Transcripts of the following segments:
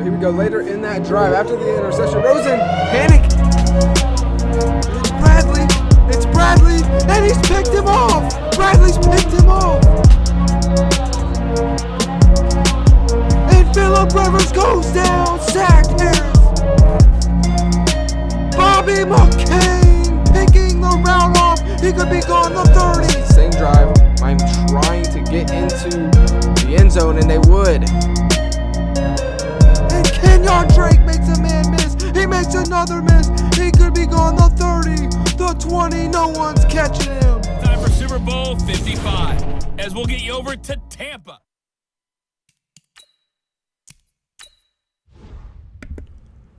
here we go. Later in that drive, after the interception, Rosen, panic. It's Bradley. It's Bradley, and he's picked him off. Bradley's picked him off. And Phillip Rivers goes down, sacked Harris. Bobby McCain picking the route off. He could be gone the 30. Same drive. I'm trying to get into the end zone, and they would. And Kenyon Drake makes a man miss. He makes another miss. He could be gone the 30, the 20. No one's catching him. Time for Super Bowl 55, as we'll get you over to Tampa.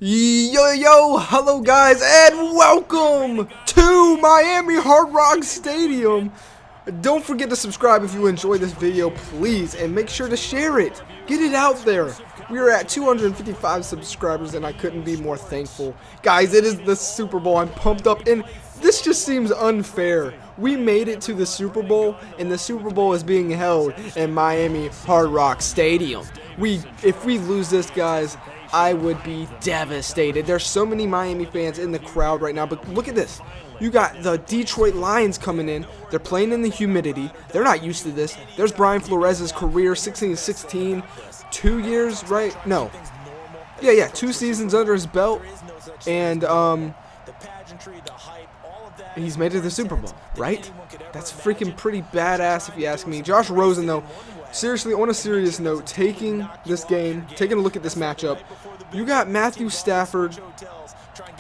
Yo, hello guys, and welcome to Miami Hard Rock Stadium. Don't forget to subscribe if you enjoyed this video, please, and make sure to share it. Get it out there. We are at 255 subscribers, and I couldn't be more thankful. Guys, it is the Super Bowl. I'm pumped up, and this just seems unfair. We made it to the Super Bowl, and the Super Bowl is being held in Miami Hard Rock Stadium. If we lose this, guys, I would be devastated. There's so many Miami fans in the crowd right now, but look at this. You got the Detroit Lions coming in. They're playing in the humidity. They're not used to this. There's Brian Flores' career, 16-16, 2 years, right? No. Yeah, 2 seasons under his belt, and he's made it to the Super Bowl, right? That's freaking pretty badass if you ask me. Josh Rosen, though, seriously, on a serious note, taking this game, taking a look at this matchup, you got Matthew Stafford,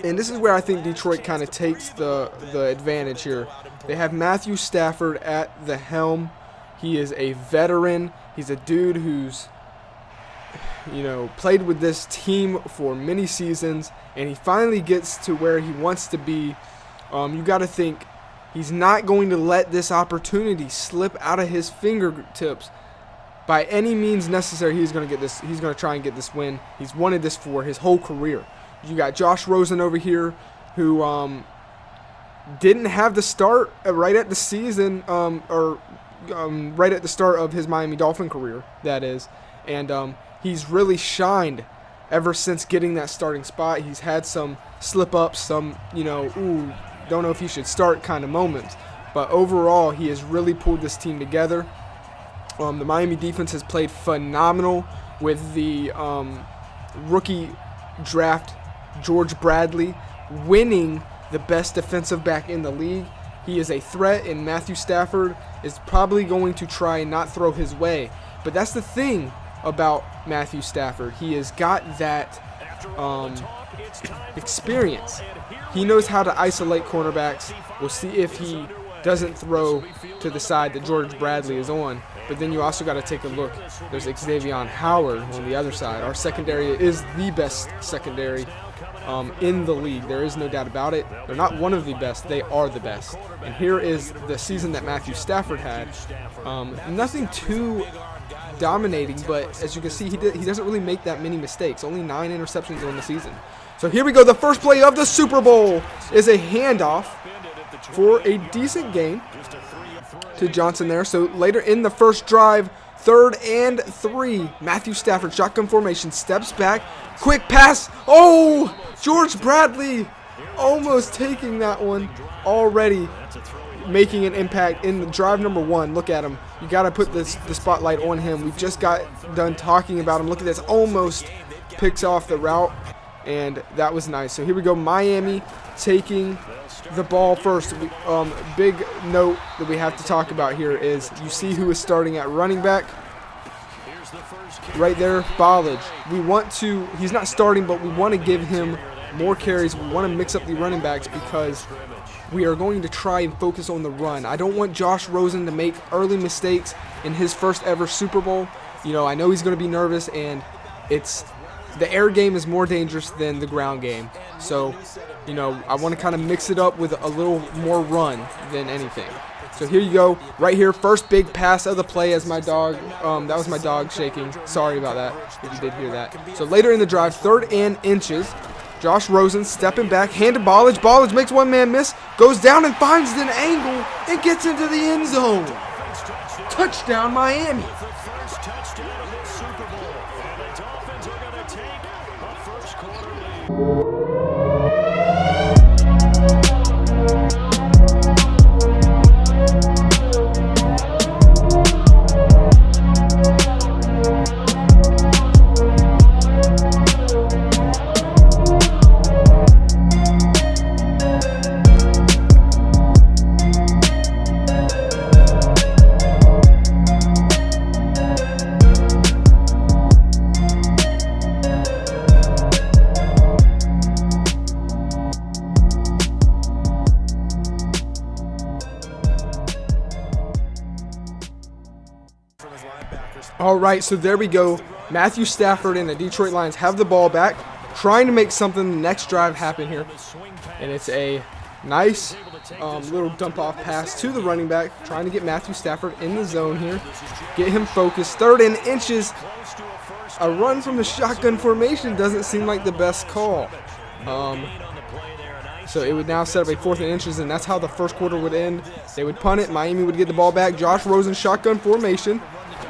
and this is where I think Detroit kind of takes the advantage here. They have Matthew Stafford at the helm. He is a veteran. He's a dude who's, played with this team for many seasons, and he finally gets to where he wants to be. You got to think he's not going to let this opportunity slip out of his fingertips. By any means necessary, he's going to get this. He's going to try and get this win. He's wanted this for his whole career. You got Josh Rosen over here, who didn't have the start right at the season, right at the start of his Miami Dolphin career, that is. And he's really shined ever since getting that starting spot. He's had some slip-ups, some, don't know if he should start kind of moments. But overall, he has really pulled this team together. The Miami defense has played phenomenal with the rookie draft, George Bradley, winning the best defensive back in the league. He is a threat, and Matthew Stafford is probably going to try and not throw his way. But that's the thing about Matthew Stafford. He has got that experience. He knows how to isolate cornerbacks. We'll see if he doesn't throw to the side that George Bradley is on. But then you also got to take a look. There's Xavier Howard on the other side. Our secondary is the best secondary in the league. There is no doubt about it. They're not one of the best. They are the best. And here is the season that Matthew Stafford had. Nothing too dominating, but as you can see, he doesn't really make that many mistakes. Only 9 interceptions on the season. So here we go. The first play of the Super Bowl is a handoff for a decent gain to Johnson there. So later in the first drive, 3rd and 3, Matthew Stafford, shotgun formation, steps back, quick pass. Oh, George Bradley almost taking that one, already making an impact in the drive number 1. Look at him. You got to put the spotlight on him. We just got done talking about him. Look at this. Almost picks off the route, and that was nice. So here we go. Miami taking the ball first. Big note that we have to talk about here is you see who is starting at running back. Right there, Ballage. He's not starting, but we want to give him more carries. We want to mix up the running backs because we are going to try and focus on the run. I don't want Josh Rosen to make early mistakes in his first ever Super Bowl. I know he's going to be nervous, and the air game is more dangerous than the ground game. So, I want to kind of mix it up with a little more run than anything. So here you go, right here, first big pass of the play as my dog, that was my dog shaking. Sorry about that, if you did hear that. So later in the drive, 3rd and inches, Josh Rosen stepping back, hand to Ballage. Ballage makes one man miss, goes down and finds an angle and gets into the end zone. Touchdown, Miami. All right, so there we go. Matthew Stafford and the Detroit Lions have the ball back, trying to make something the next drive happen here. And it's a nice little dump-off pass to the running back, trying to get Matthew Stafford in the zone here, get him focused. 3rd and inches. A run from the shotgun formation doesn't seem like the best call. So it would now set up a 4th and inches, and that's how the first quarter would end. They would punt it. Miami would get the ball back. Josh Rosen, shotgun formation.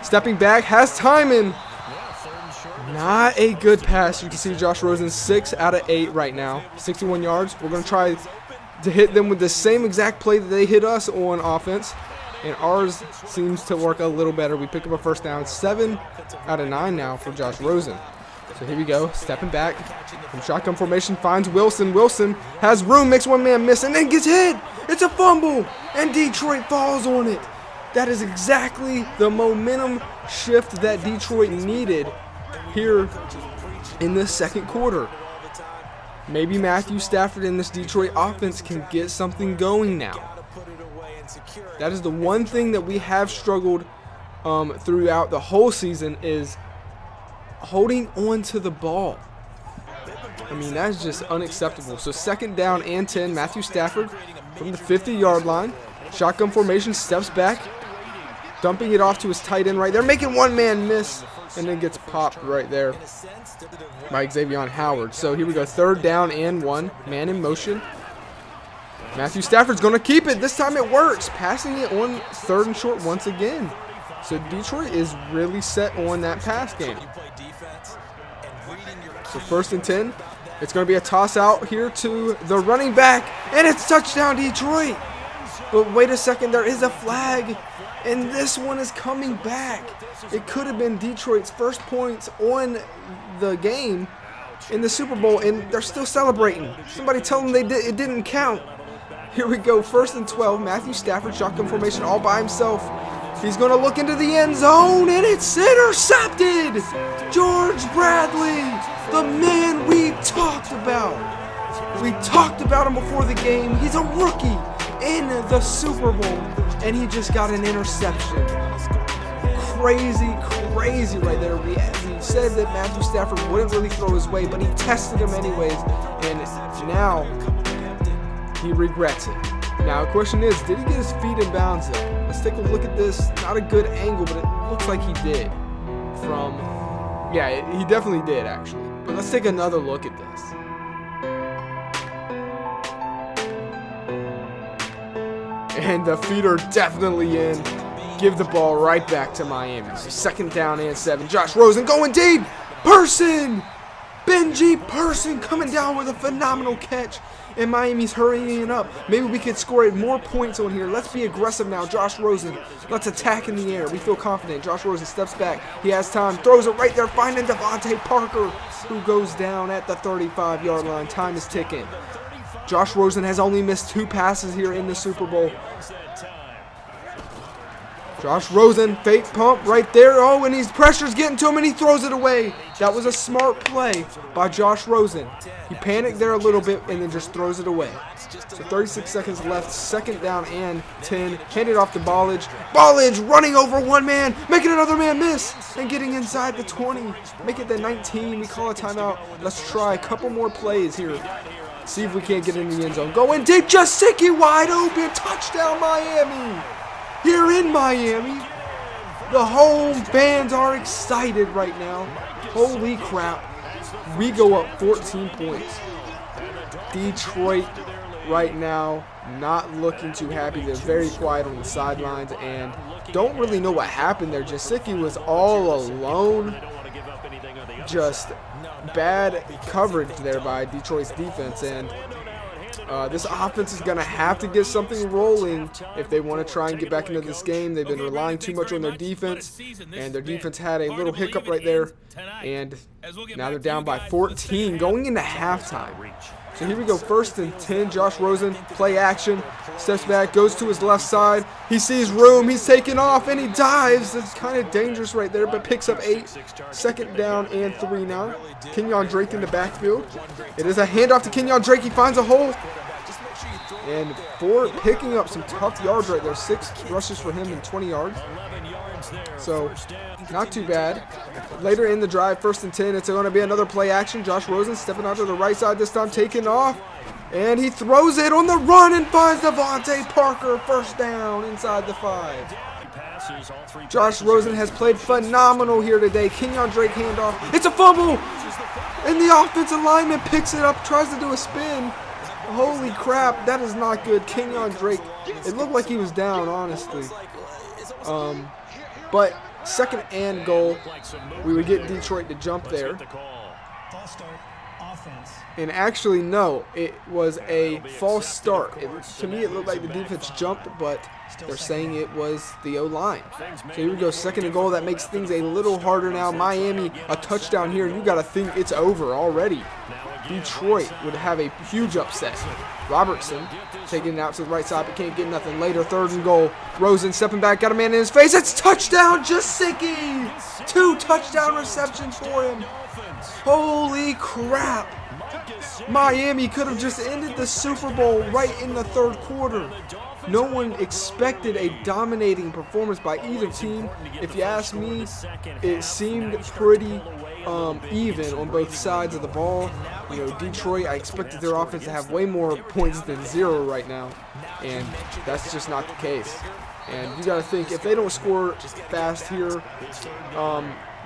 Stepping back, has timing. Not a good pass. You can see Josh Rosen 6 out of 8 right now. 61 yards. We're going to try to hit them with the same exact play that they hit us on offense. And ours seems to work a little better. We pick up a first down. 7 out of 9 now for Josh Rosen. So here we go. Stepping back from shotgun formation. Finds Wilson. Wilson has room. Makes one man miss and then gets hit. It's a fumble. And Detroit falls on it. That is exactly the momentum shift that Detroit needed here in this second quarter. Maybe Matthew Stafford and this Detroit offense can get something going now. That is the one thing that we have struggled throughout the whole season, is holding on to the ball. I mean, that's just unacceptable. So 2nd down and 10. Matthew Stafford from the 50-yard line. Shotgun formation, steps back, dumping it off to his tight end right there, making one man miss, and then gets popped right there by Xavier Howard. So here we go, 3rd down and 1, man in motion. Matthew Stafford's going to keep it. This time it works, passing it on 3rd and short once again. So Detroit is really set on that pass game. So 1st and 10. It's going to be a toss out here to the running back, and it's touchdown Detroit. But wait a second, there is a flag, and this one is coming back. It could have been Detroit's first points on the game in the Super Bowl, and they're still celebrating. Somebody tell them it didn't count. Here we go, 1st and 12. Matthew Stafford, shotgun formation all by himself. He's going to look into the end zone, and it's intercepted. George Bradley, the man we talked about. We talked about him before the game. He's a rookie in the Super Bowl, and he just got an interception. Crazy right there. We said that Matthew Stafford wouldn't really throw his way, but he tested him anyways, and now he regrets it. Now the question is, did he get his feet in bounds there? Let's take a look at this. Not a good angle, but it looks like he did. Yeah, he definitely did actually. But let's take another look at this. And the feet are definitely in. Give the ball right back to Miami. So 2nd down and 7. Josh Rosen going deep. Person! Benji Person coming down with a phenomenal catch. And Miami's hurrying up. Maybe we could score more points on here. Let's be aggressive now. Josh Rosen. Let's attack in the air. We feel confident. Josh Rosen steps back. He has time. Throws it right there. Finding Devontae Parker, who goes down at the 35-yard line. Time is ticking. Josh Rosen has only missed 2 passes here in the Super Bowl. Josh Rosen, fake pump right there. Oh, and pressure's getting to him, and he throws it away. That was a smart play by Josh Rosen. He panicked there a little bit and then just throws it away. So 36 seconds left, 2nd down and 10. Handed off to Ballage. Ballage running over one man, making another man miss, and getting inside the 20. Make it the 19. We call a timeout. Let's try a couple more plays here. See if we can't get in the end zone. Going deep, Jasicki wide open. Touchdown Miami. Here in Miami, the home fans are excited right now. Holy crap. We go up 14 points. Detroit right now not looking too happy. They're very quiet on the sidelines and don't really know what happened there. Jasicki was all alone, just bad coverage there by Detroit's defense, and this offense is going to have to get something rolling if they want to try and get back into this game. They've been relying too much on their defense, and their defense had a little hiccup right there, and now they're down by 14 going into halftime. So here we go, 1st and 10. Josh Rosen, play action, steps back, goes to his left side. He sees room, he's taking off, and he dives. It's kind of dangerous right there, but picks up 8. 2nd down and 3 now. Kenyon Drake in the backfield. It is a handoff to Kenyon Drake. He finds a hole. And Ford picking up some tough yards right there. 6 rushes for him and 20 yards. So, not too bad. Later in the drive, 1st and 10, it's going to be another play action. Josh Rosen stepping out to the right side this time, taking off. And he throws it on the run and finds Devontae Parker. 1st down inside the 5. Josh Rosen has played phenomenal here today. Kenyon Drake handoff. It's a fumble! And the offensive lineman picks it up, tries to do a spin. Holy crap, that is not good. Kenyon Drake, it looked like he was down, honestly. But 2nd and goal, we would get Detroit to jump there. And actually, no, it was a false start. To me, it looked like the defense jumped, but they're saying it was the O-line. So here we go, 2nd and goal. That makes things a little harder now. Miami, a touchdown here, and you got to think it's over already. Detroit would have a huge upset. Robertson taking it out to the right side, but can't get nothing. Later, 3rd and goal. Rosen stepping back, got a man in his face. It's touchdown, Jasicki! 2 touchdown receptions for him. Holy crap. Miami could have just ended the Super Bowl right in the 3rd quarter. No one expected a dominating performance by either team. If you ask me, it seemed pretty even on both sides of the ball. You know, Detroit, I expected their offense to have way more points than 0 right now, and that's just not the case. And you got to think, if they don't score fast here,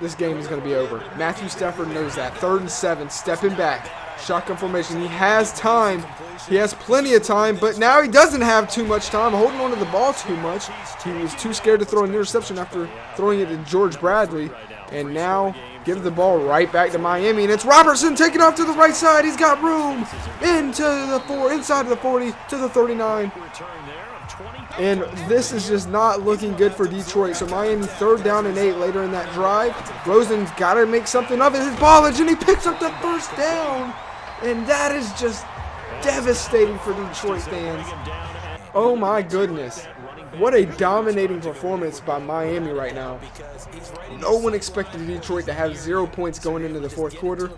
this game is going to be over. Matthew Stafford knows that. 3rd and 7, stepping back, shotgun formation. He has time. He has plenty of time, but now he doesn't have too much time, holding on to the ball too much. He was too scared to throw an interception after throwing it to George Bradley, and now give the ball right back to Miami, and it's Robertson taking off to the right side. He's got room into the 4, inside of the 40 to the 39. And this is just not looking good for Detroit. So Miami 3rd down and 8 later in that drive. Rosen's got to make something of it. His ballage, and he picks up the 1st down. And that is just devastating for Detroit fans. Oh my goodness. What a dominating performance by Miami right now. No one expected Detroit to have 0 points going into the 4th quarter.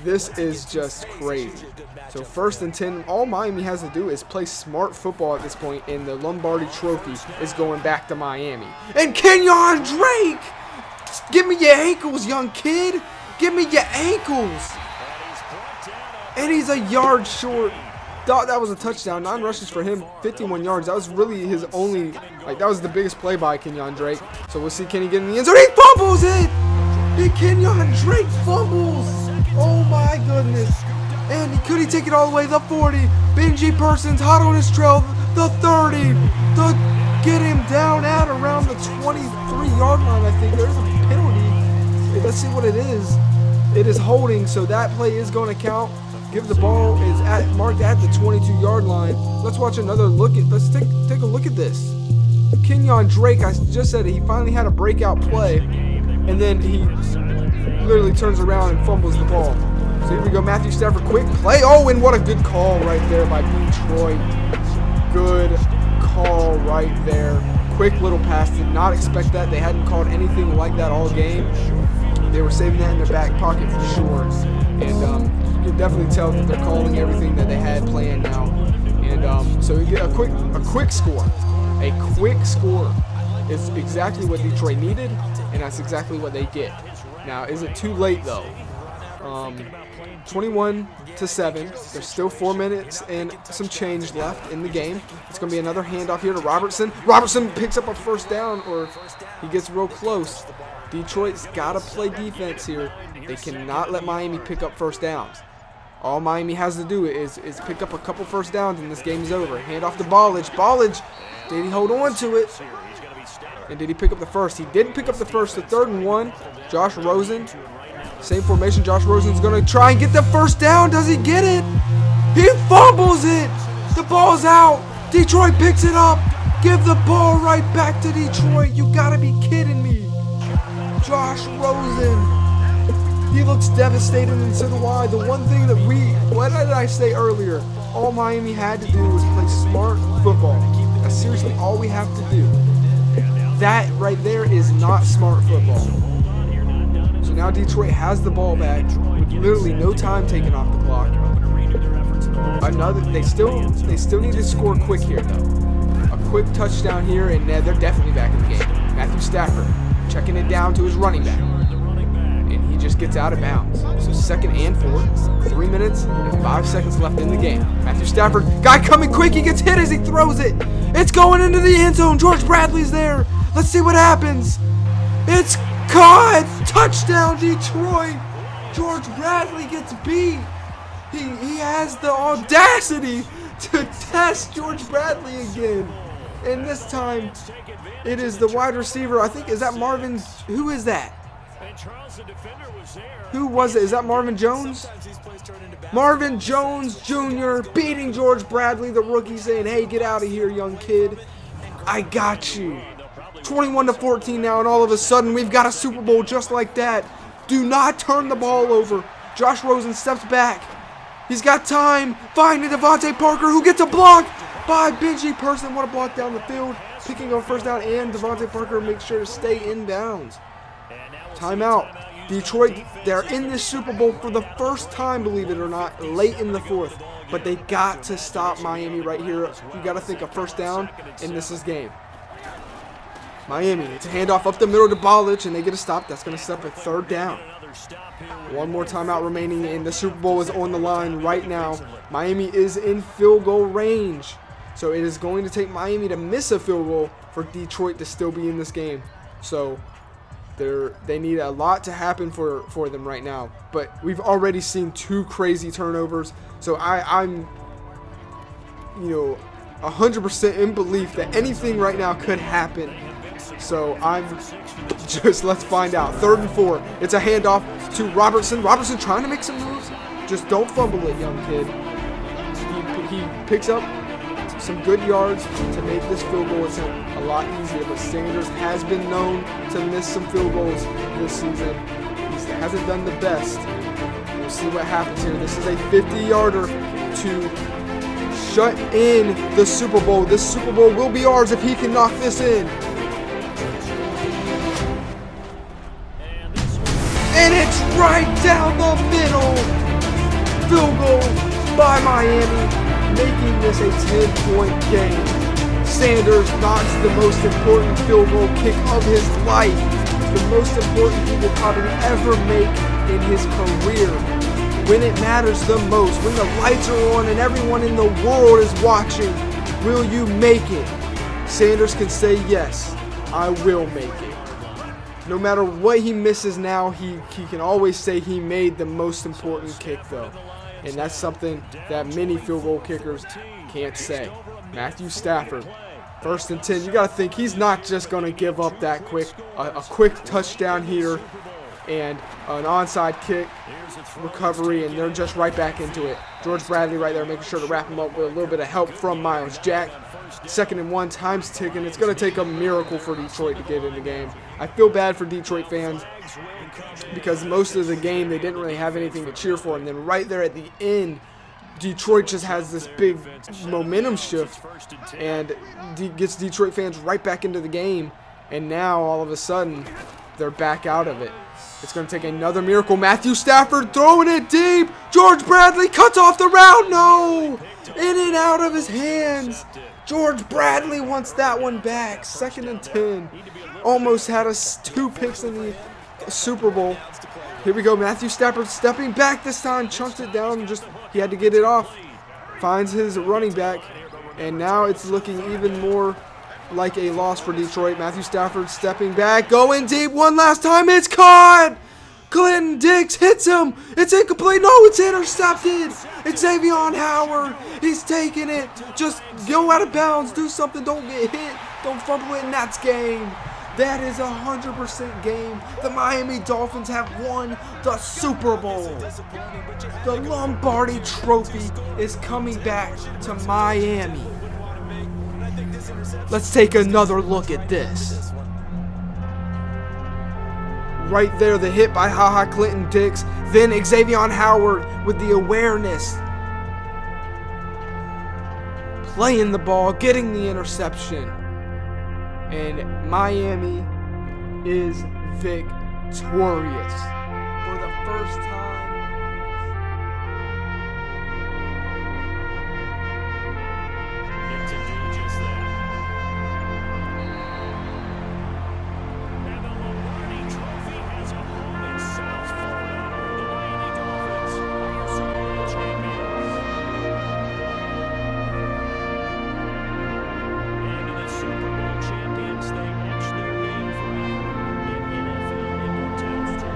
This is just crazy. So 1st and 10, all Miami has to do is play smart football at this point, and the Lombardi Trophy is going back to Miami. And Kenyon Drake! Give me your ankles, young kid! Give me your ankles! And he's a yard short. Thought that was a touchdown. 9 rushes for him, 51 yards. That was really his only, that was the biggest play by Kenyon Drake. So we'll see, can he get in the end zone? He fumbles it! And Kenyon Drake fumbles! Oh my goodness. And could he take it all the way? The 40. Benji Persons hot on his trail. The 30. Get him down at around the 23-yard line, I think. There's a penalty. Let's see what it is. It is holding, so that play is going to count. Give the ball is marked at the 22-yard line. Let's watch another look at. Let's take a look at this. Kenyon Drake, I just said he finally had a breakout play, and then he literally turns around and fumbles the ball. So here we go, Matthew Stafford, quick play. Oh, and what a good call right there by Detroit. Good call right there. Quick little pass. Did not expect that. They hadn't called anything like that all game. They were saving that in their back pocket for sure. And you can definitely tell that they're calling everything that they had planned now. And so you get a quick score. A quick score is exactly what Detroit needed, and that's exactly what they get. Now, is it too late though? 21-7. There's still 4 minutes and some change left in the game. It's going to be another handoff here to Robertson. Robertson picks up a 1st down, or he gets real close. Detroit's got to play defense here. They cannot let Miami pick up 1st downs. All Miami has to do is pick up a couple 1st downs, and this game is over. Hand off to Ballage. Ballage, did he hold on to it? And did he pick up the 1st? He did pick up the 1st. The 3rd and 1. Josh Rosen Same formation. Josh Rosen's going to try and get the first down. Does he get it? He fumbles it. The ball's out. Detroit picks it up. Give the ball right back to Detroit. You got to be kidding me. Josh Rosen. He looks devastated, and so do I. The one thing that what did I say earlier? All Miami had to do was play smart football. That's seriously all we have to do. That right there is not smart football. So now Detroit has the ball back with literally no time taken off the clock. They still need to score quick here though. A quick touchdown here, and they're definitely back in the game. Matthew Stafford checking it down to his running back. And he just gets out of bounds. So 2nd and 4, 3 minutes and 5 seconds left in the game. Matthew Stafford, guy coming quick, he gets hit as he throws it. It's going into the end zone. George Bradley's there. Let's see what happens. It's caught. Touchdown, Detroit. George Bradley gets beat. He has the audacity to test George Bradley again. And this time, it is the wide receiver. I think, is that Marvin? Who is that? Who was it? Is that Marvin Jones? Marvin Jones Jr. beating George Bradley, the rookie, saying, hey, get out of here, young kid. I got you. 21-14 now, and all of a sudden, we've got a Super Bowl just like that. Do not turn the ball over. Josh Rosen steps back. He's got time. Finding Devontae Parker, who gets a block by Benji Person. What a block down the field. Picking up first down, and Devontae Parker makes sure to stay in bounds. Timeout. Detroit, they're in this Super Bowl for the first time, believe it or not, late in the 4th. But they got to stop Miami right here. You got to think a first down, and this is game. Miami, it's a handoff up the middle to Bolic, and they get a stop. That's going to stop at 3rd down. One more timeout remaining, and the Super Bowl is on the line right now. Miami is in field goal range. So it is going to take Miami to miss a field goal for Detroit to still be in this game. So they need a lot to happen for them right now. But we've already seen 2 crazy turnovers. So I'm 100% in belief that anything right now could happen. So let's find out. 3rd and 4. It's a handoff to Robertson. Robertson trying to make some moves. Just don't fumble it, young kid. He picks up some good yards to make this field goal a lot easier. But Sanders has been known to miss some field goals this season. He hasn't done the best. We'll see what happens here. This is a 50-yarder to shut in the Super Bowl. This Super Bowl will be ours if he can knock this in. And it's right down the middle. Field goal by Miami, making this a 10-point game. Sanders knocks the most important field goal kick of his life. The most important he will probably ever make in his career. When it matters the most, when the lights are on and everyone in the world is watching, will you make it? Sanders can say, yes, I will make it. No matter what he misses now, he can always say he made the most important kick, though. And that's something that many field goal kickers can't say. Matthew Stafford, 1st and 10. You got to think he's not just going to give up that quick. A quick touchdown here and an onside kick recovery, and they're just right back into it. George Bradley right there making sure to wrap him up with a little bit of help from Miles Jack. 2nd and 1, time's ticking. It's going to take a miracle for Detroit to get in the game. I feel bad for Detroit fans because most of the game they didn't really have anything to cheer for. And then right there at the end, Detroit just has this big momentum shift and gets Detroit fans right back into the game. And now all of a sudden, they're back out of it. It's going to take another miracle. Matthew Stafford throwing it deep. George Bradley cuts off the route. No! In and out of his hands. George Bradley wants that one back. 2nd and 10. Almost had us 2 picks in the Super Bowl. Here we go. Matthew Stafford stepping back this time. Chunks it down. He had to get it off. Finds his running back. And now it's looking even more like a loss for Detroit. Matthew Stafford stepping back. Going deep one last time. It's caught. Clinton Diggs hits him. It's incomplete. No, it's intercepted. It's Xavier Howard. He's taking it. Just go out of bounds. Do something. Don't get hit. Don't fumble it, and that's game. That is 100% game. The Miami Dolphins have won the Super Bowl. The Lombardi Trophy is coming back to Miami. Let's take another look at this. Right there, the hit by HaHa Clinton-Dix. Then Xavier Howard with the awareness. Playing the ball, getting the interception. And Miami is victorious for the first time. To do just that. And the Lombardi Trophy has a home in South Florida. The Miami Dolphins are Super Bowl champions. And the Super Bowl champions, they etch their name forever in NFL immortality.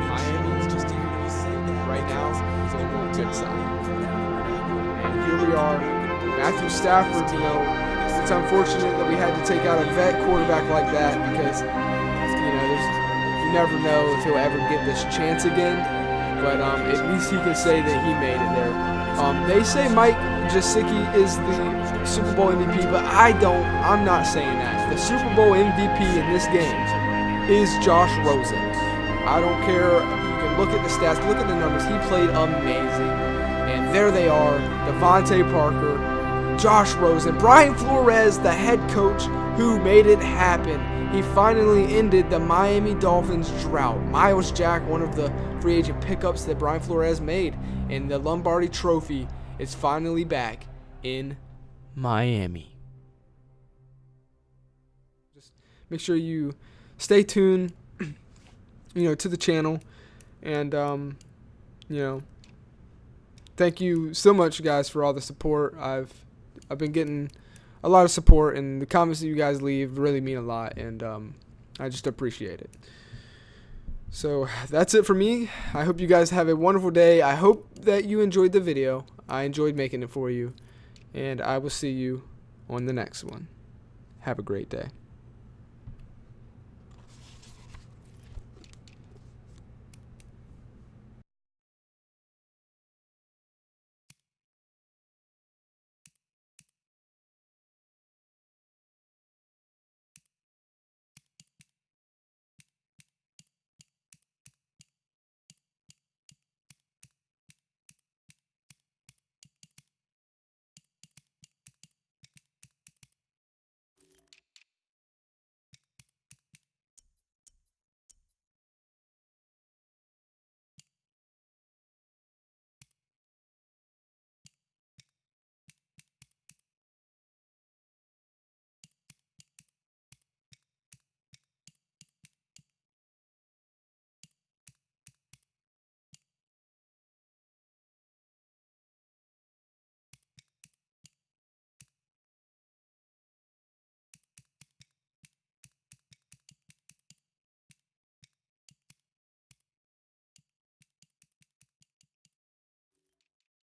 Miami right now is on the good side. And here we are, Matthew Stafford. It's unfortunate that we had to take out a vet quarterback like that because, you never know if he'll ever get this chance again. But at least he can say that he made it there. They say Mike Gesicki is the Super Bowl MVP, but I'm not saying that. The Super Bowl MVP in this game is Josh Rosen. I don't care. You can look at the stats, look at the numbers. He played amazing. And there they are, Devontae Parker, Josh Rosen, Brian Flores, the head coach who made it happen. He finally ended the Miami Dolphins drought. Miles Jack, one of the free agent pickups that Brian Flores made. And the Lombardi Trophy is finally back in Miami. Just make sure you stay tuned, to the channel. And, thank you so much, guys, for all the support. I've been getting a lot of support, and the comments that you guys leave really mean a lot, and I just appreciate it. So that's it for me. I hope you guys have a wonderful day. I hope that you enjoyed the video. I enjoyed making it for you, and I will see you on the next one. Have a great day.